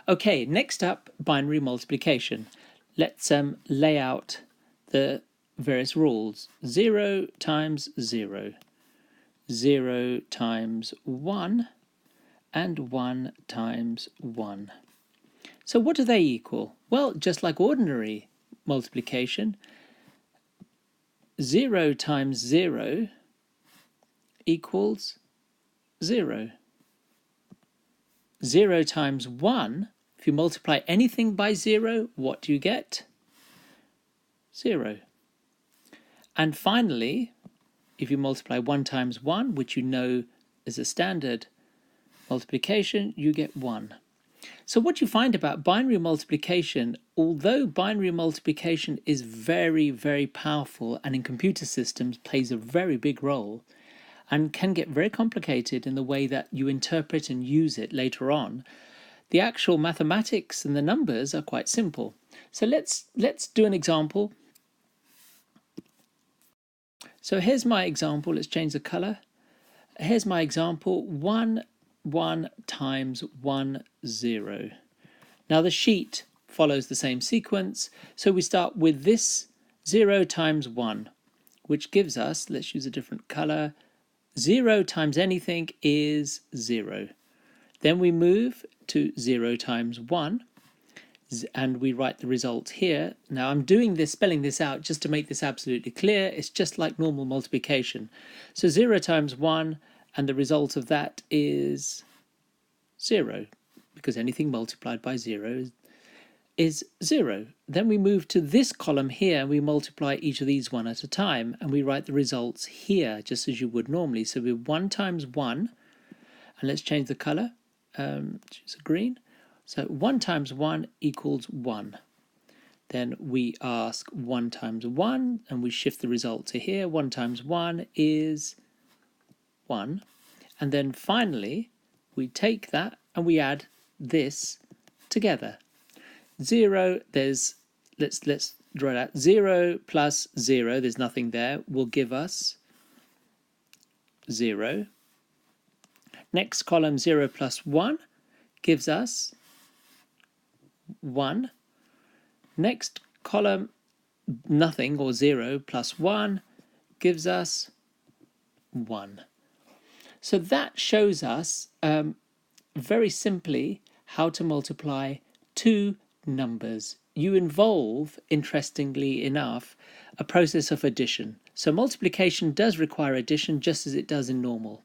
Okay, next up, binary multiplication. Let's lay out the various rules. 0 times 0, 0 times 1, and 1 times 1. So what do they equal? Well, just like ordinary multiplication, 0 times 0 equals 0. 0 times 1, if you multiply anything by 0, what do you get? 0. And finally, if you multiply 1 times 1, which you know is a standard multiplication, you get 1. So what you find about binary multiplication, although binary multiplication is very, very powerful and in computer systems plays a very big role and can get very complicated in the way that you interpret and use it later on, the actual mathematics and the numbers are quite simple. So let's do an example. So here's my example. Let's change the color. Here's my example. 1 times 1 0. Now the sheet follows the same sequence, so we start with this 0 times 1, which gives us, let's use a different color, 0 times anything is 0. Then we move to 0 times 1, and we write the result here. Now I'm doing this, spelling this out just to make this absolutely clear. It's just like normal multiplication. So 0 times 1, and the result of that is 0, because anything multiplied by 0 is 0. Then we move to this column here, and we multiply each of these one at a time, and we write the results here, just as you would normally. So we're 1 times 1, and let's change the color, choose a green. So 1 times 1 equals 1. Then we ask 1 times 1, and we shift the result to here. 1 times 1 is 1. And then finally, we take that and we add this together. 0, let's draw that. 0 plus 0, there's nothing there, will give us 0. Next column, 0 plus 1, gives us 1. Next column, nothing, or 0 plus 1, gives us 1. So that shows us very simply how to multiply two numbers. You involve, interestingly enough, a process of addition. So multiplication does require addition just as it does in normal.